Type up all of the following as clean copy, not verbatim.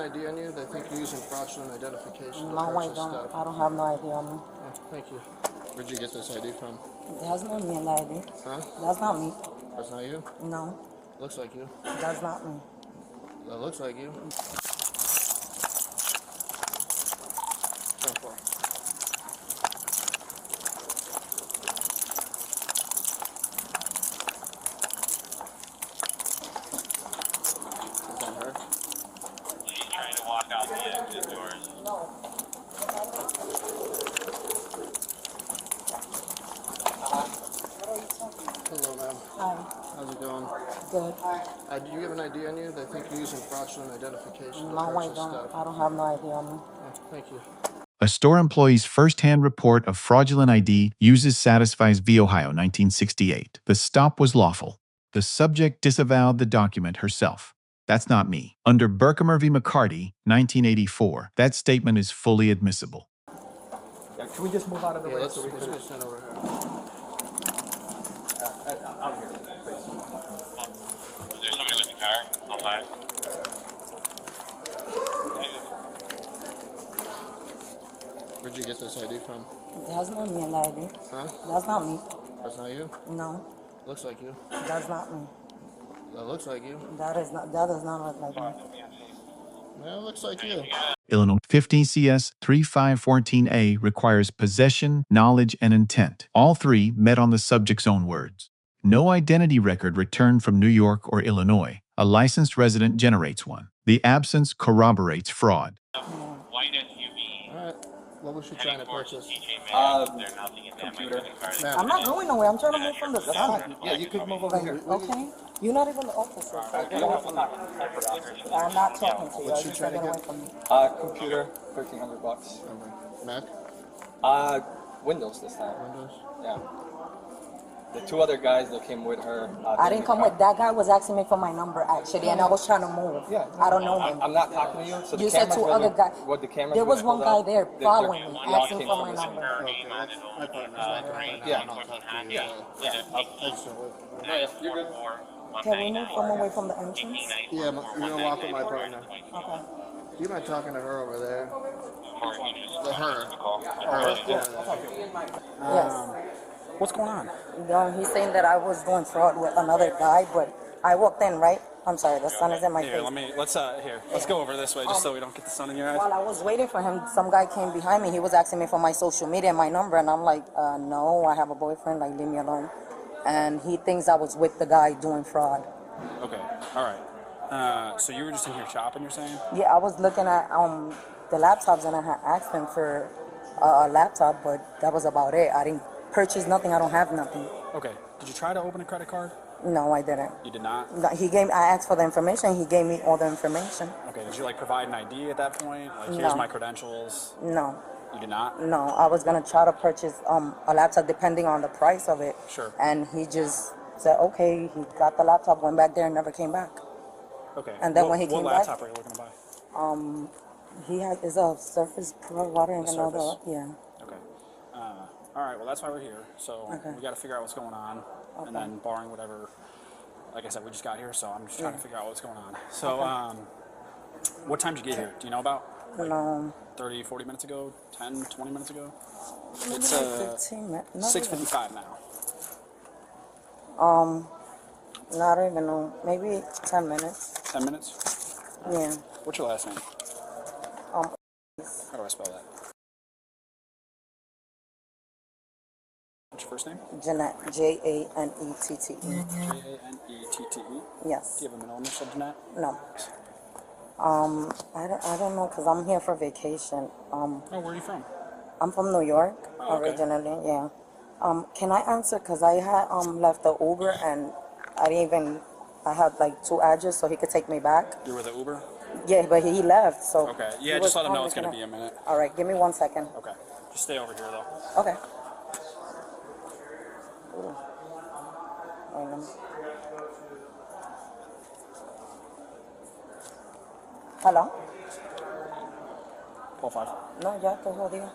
ID on you? They think you're using fraudulent identification. No, I don't. Stuff. I don't have no ID on me. Oh, thank you. Where'd you get this ID from? That's not me in the ID. Huh? That's not me. That's not you? No. Looks like you. That's not me. That looks like you. Go for it. Is that her? She's trying to walk out the exit doors. No. Hello, ma'am. Hi. How's it going? Good. Do you have an ID on you? They think you're using fraudulent identification. No, I don't. Stuff. I don't have no ID on me. Oh, thank you. A store employee's first-hand report of fraudulent ID uses satisfies v. Ohio 1968. The stop was lawful. The subject disavowed the document herself. That's not me. Under Berkemer v. McCarty, 1984, that statement is fully admissible. Yeah, can we just move out of the way Let's so we can... go stand over here. out here, please. Is there somebody with the car outside? Where'd you get this ID from? That's not me in the ID. Huh? That's not me. That's not you? No. Looks like you. That's not me. That looks like you. That does not look like me. Yeah, it looks like you. Illinois 15 CS 3514A requires possession, knowledge, and intent. All three met on the subject's own words. No identity record returned from New York or Illinois. A licensed resident generates one. The absence corroborates fraud. White SUV. All right. What was she trying to purchase? Computer. I'm not going nowhere. I'm trying to move from the side. Yeah, you could move over here. Okay. You're not even the officer. So get away from me. I'm not talking to you. What's I she just trying get to away get? from me. Computer, $1,300. Mac? Windows this time. Windows? Yeah. The two other guys that came with her. I didn't come with that guy. Was asking me for my number actually, and I was trying to move. Yeah. I don't know him. I'm not talking to you. So the You said cameras two were other look- guys. What the cameras There were was one pulled guy out, there they're following me, all asking came for from my the same- number. Okay, that's my partner's not coming down. Yeah. I'll talk to you. Yeah. You're good. Can we move from away from the entrance? Yeah, you're gonna walk with my partner. Okay. You mind talking to her over there? Her. Yes. What's going on? He's saying that I was doing fraud with another guy, but I walked in, right? I'm sorry, the sun is in my Here, face. let's go over this way just so we don't get the sun in your eyes. While I was waiting for him, some guy came behind me. He was asking me for my social media and my number, and I'm like, no, I have a boyfriend. Like, leave me alone. And he thinks I was with the guy doing fraud. Okay, all right. So you were just in here shopping, you're saying? Yeah, I was looking at the laptops, and I had asked him for a laptop, but that was about it. I didn't purchase nothing. I don't have nothing. Okay. Did you try to open a credit card? No, I didn't. You did not? No, I asked for the information. He gave me all the information. Okay. Did you like provide an ID at that point? Like, here's No. my credentials. No. You did not? No, I was gonna try to purchase a laptop depending on the price of it. Sure. And he just said, okay, he got the laptop, went back there, and never came back. Okay. And then when he came what back- laptop are you looking to buy? He is a Surface Pro. I don't even know Surface? yeah. Okay. All right. Well, that's why we're here. So Okay. we got to figure out what's going on, and then barring whatever. Like I said, we just got here, so I'm just trying to figure out what's going on. So, what time did you get here? Do you know about? No. 30, 40 minutes ago? 10, 20 minutes ago? Maybe It's like 15 minutes. Not 6:55 now. even. I don't even know. Maybe 10 minutes. 10 minutes? Yeah. What's your last name? Um. How do I spell that? What's your first name? Janette. Janette. Janette. Yes. Do you have a middle initial, Janette? No. I don't know, because I'm here for vacation. Oh, where are you from? I'm from New York, Oh, okay. originally, yeah. Can I answer, because I had left the Uber, and I had like 2 addresses so he could take me back. You're with the Uber? Yeah, but he left, so. Okay. he Yeah, was just let him know calling it's me going to tonight. be a minute. All right, give me 1 second. Okay. Just stay over here, though. Okay. Ooh. Wait, let me- Hello? Pull 5. No, ya te jodió.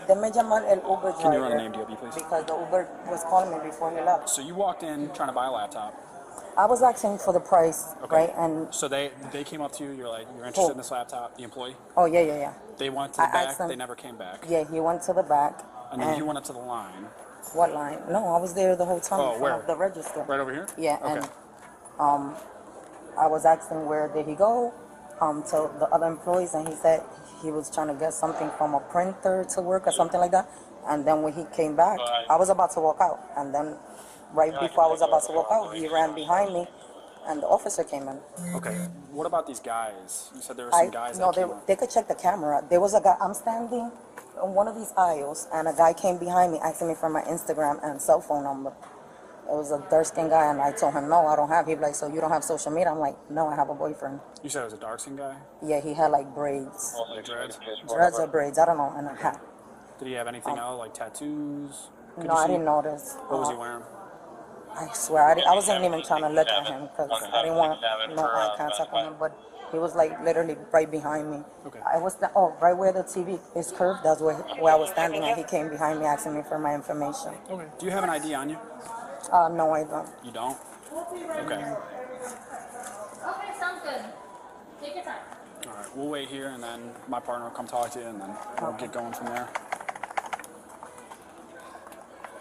Deme llamar el Uber driver. Can you run a name DOB, please? Because the Uber was calling me before he left. So you walked in trying to buy a laptop. I was asking for the price, Okay. right? And So they came up to you. You're like, you're interested in this laptop. The employee. oh yeah. They went to the I back. asked them- They never came back. Yeah, he went to the back. And then you went up to the line. What line? No, I was there the whole time Oh, in front where? of the register. Right over here. Yeah, Okay. and I was asking where did he go to the other employees, and he said he was trying to get something from a printer to work or something like that. And then when he came back, I was about to walk out, and then right before I was about to walk out, he ran behind me, and the officer came in. Okay. What about these guys? You said there were some guys No, that came up. they could check the camera. There was a guy. I'm standing on one of these aisles, and a guy came behind me asking me for my Instagram and cell phone number. It was a dark-skinned guy, and I told him, no, I don't have. He'd be like, so you don't have social media? I'm like, no, I have a boyfriend. You said it was a dark-skinned guy? Yeah, he had like braids. Like dreads? Dreads or braids, I don't know, and a hat. Did he have anything else, like tattoos? Could No, you I see? didn't notice. What was he wearing? I swear, I wasn't even trying to look at him because I didn't want no eye contact with him, but he was like literally right behind me. Okay. I was, right where the TV is curved, that's where I was standing, and he came behind me asking me for my information. Okay. Do you have an ID on you? No, I don't. You don't? Okay. Okay, sounds good. Take your time. All right. We'll wait here, and then my partner will come talk to you, and then we'll get going from there.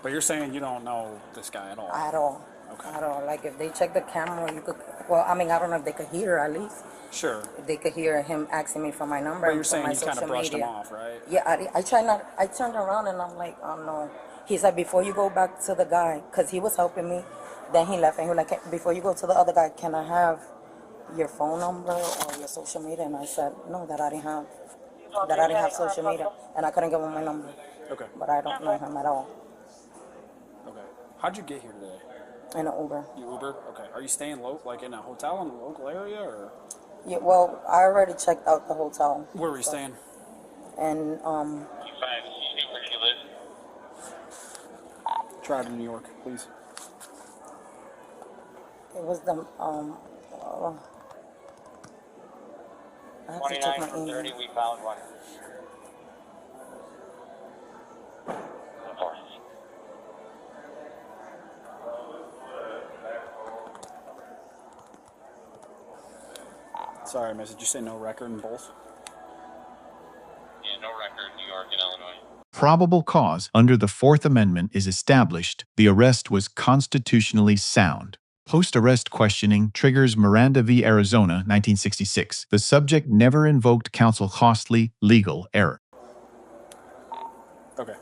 But you're saying you don't know this guy at all? At all. Okay. At all. Like if they check the camera, you could, well, I mean, I don't know if they could hear at least. Sure. If they could hear him asking me for my number But you're and for saying my you kind of social brushed him media. off, right? Yeah, I turned around and I'm like, oh no. He said, before you go back to the guy, because he was helping me, then he left and he was like, before you go to the other guy, can I have your phone number or your social media? And I said, no, that I didn't have social media, and I couldn't give him my number. Okay. But I don't know him at all. Okay. How'd you get here today? In an Uber. You Uber? Okay. Are you staying like in a hotel in the local area, or Yeah, well, I already checked out the hotel. where were you staying? And Where you live? Drive to New York, please. it was the I have to check 29 my from email. 30, we found one. Sorry, miss. Did you say no record in both? Yeah, no record in New York and Illinois. Probable cause under the Fourth Amendment is established. The arrest was constitutionally sound. Post-arrest questioning triggers Miranda v. Arizona, 1966. The subject never invoked counsel costly legal error. Okay.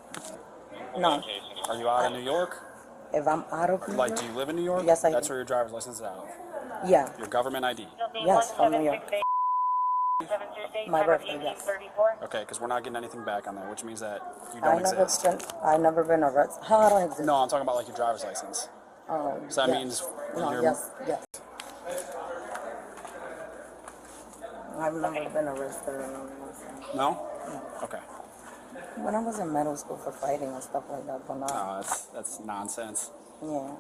No, Are you out of New York? if I'm out of New Like, York, do you live in New York? Yes, I That's do. where your driver's license is out of. yeah, Your government ID. yes, from New York. My birthday, yes. Okay, because we're not getting anything back on there, which means that you I don't never exist. I never been arrested. How I don't exist? No, I'm talking about like your driver's license. Oh, So that yes. means No, you're... yes. I've never been arrested or nothing. No? Okay. When I was in middle school for fighting and stuff like that, but not. No, that's nonsense. Yeah.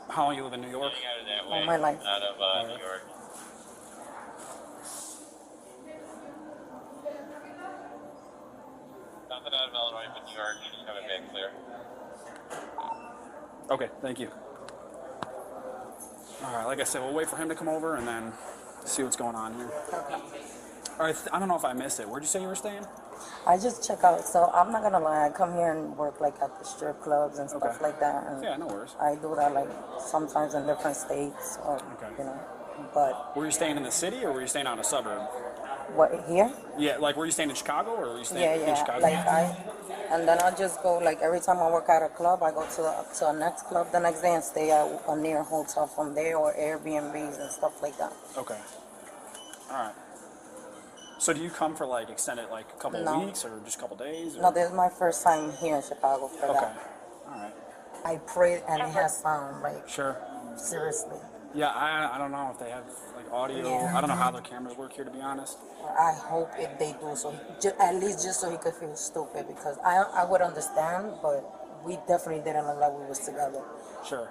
How long you live in New York? Getting out of that All way, my life. out of New York. Nothing out of Illinois, but New York, just coming back clear. Okay, thank you. All right, like I said, we'll wait for him to come over and then see what's going on here. All right, I don't know if I missed it. Where'd you say you were staying? I just check out. So I'm not gonna lie. I come here and work like at the strip clubs and stuff Okay. like that. And Yeah, no worries. I do that like sometimes in different states or Okay. you know. But Were you staying in the city or were you staying out in a suburb? what here? Yeah, like were you staying in Chicago or were you staying Yeah, in yeah. Chicago? Like and then I just go like every time I work at a club, I go to a next club the next day and stay at a near hotel from there or Airbnbs and stuff like that. Okay. All right. So do you come for like extended like a couple No. of weeks or just a couple days? Or? No, this is my first time here in Chicago for Okay. that. All right. I prayed and it has sound like Sure. seriously. Yeah, I don't know if they have like audio. Yeah. I don't know how their cameras work here, to be honest. I hope if they do so, at least just so he could feel stupid because I would understand, but we definitely didn't look like we was together. Sure.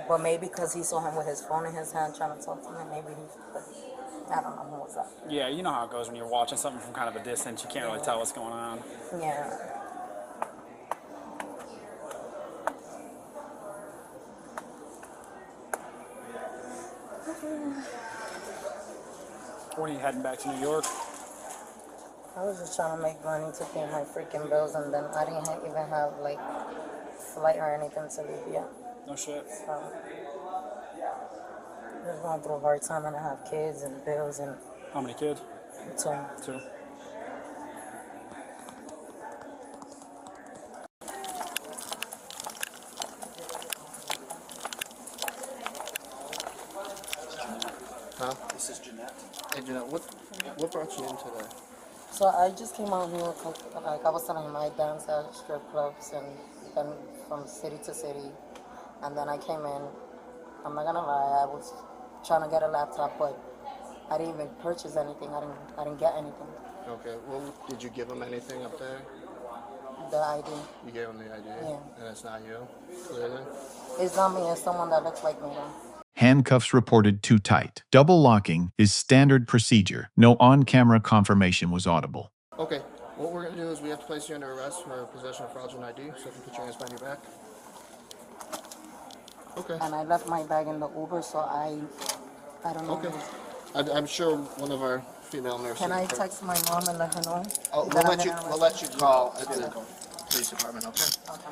But maybe because he saw him with his phone in his hand trying to talk to me, maybe I don't know who was that. Yeah, you know how it goes when you're watching something from kind of a distance. You can't really tell what's going on. Yeah. What are you heading back to New York? I was just trying to make money to pay my freaking bills, and then I didn't even have like flight or anything to leave yet. No shit. So just going through a hard time, and I have kids and bills and How many kids? so. 2. Huh? This is Janette. Hey, Janette, what brought you in today? So I just came out here, like I was telling him, I dance at strip clubs and then from city to city, and then I came in. I'm not gonna lie, I was trying to get a laptop, but I didn't even purchase anything. I didn't get anything. Okay, well, did you give him anything up there? The ID. You gave him the ID? Yeah. And it's not you, clearly? It's not me. It's someone that looks like me though. Handcuffs reported too tight. Double locking is standard procedure. No on-camera confirmation was audible. Okay, what we're going to do is we have to place you under arrest for possession of fraudulent ID, so you can put your hands behind your back. Okay. And I left my bag in the Uber, so I don't know. Okay. I'm sure one of our female nurses... Can I text my mom and let her know? Oh, that I'm getting we'll let you arrested? call at the police department, okay? Okay.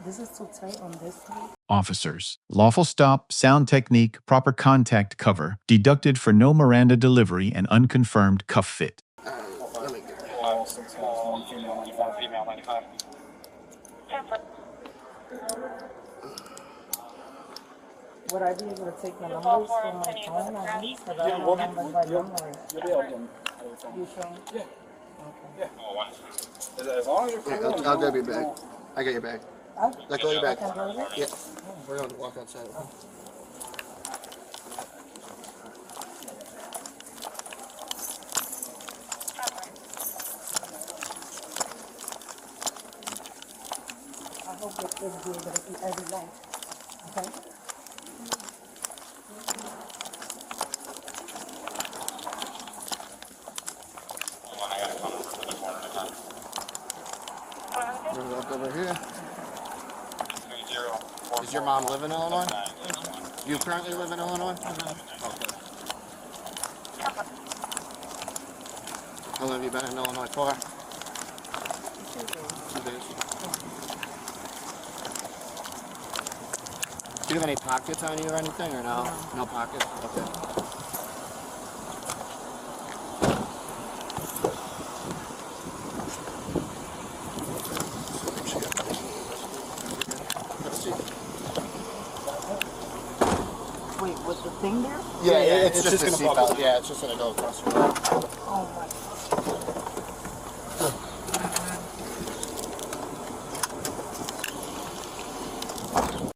This is too tight on this side. Officers. Lawful stop, sound technique, proper contact cover, deducted for no Miranda delivery and unconfirmed cuff fit. Let me get it. One female 95. Would I be able to take the numbers from my phone at least? Because I don't know numbers by memory. You'll be able to get everything. You sure? Yeah. Okay. Oh, one. As long as you're Yeah, cool. I'll grab your bag. I got your bag. Let go of your bag. I can drive it? Yeah. We're going to walk outside. I hope your kids be able to eat every night. Okay? I got a phone number for the corner of the time. We're going to walk over here. 30. Does your mom live in Illinois? You currently live in Illinois? Okay. How long have you been in Illinois for? 2 days. Do you have any pockets on you or anything, or no? No pockets? Okay. Wait, with the thing there? Yeah, it's just a gonna seatbelt. bubble. Yeah, it's just gonna go across your leg. Oh my.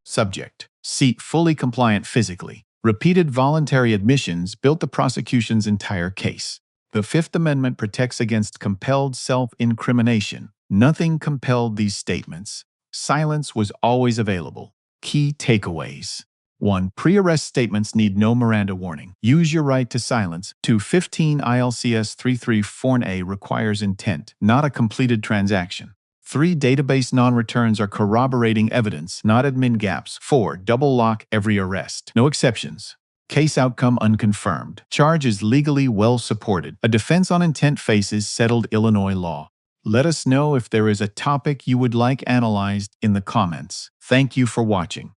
Subject. Seat fully compliant physically. Repeated voluntary admissions built the prosecution's entire case. The Fifth Amendment protects against compelled self-incrimination. Nothing compelled these statements. Silence was always available. Key takeaways. 1. Pre-arrest statements need no Miranda warning. Use your right to silence. 2. 15 ILCS 334A requires intent, not a completed transaction. 3. Database non-returns are corroborating evidence, not admin gaps. 4. Double lock every arrest. No exceptions. Case outcome unconfirmed. Charge is legally well supported. A defense on intent faces settled Illinois law. Let us know if there is a topic you would like analyzed in the comments. Thank you for watching.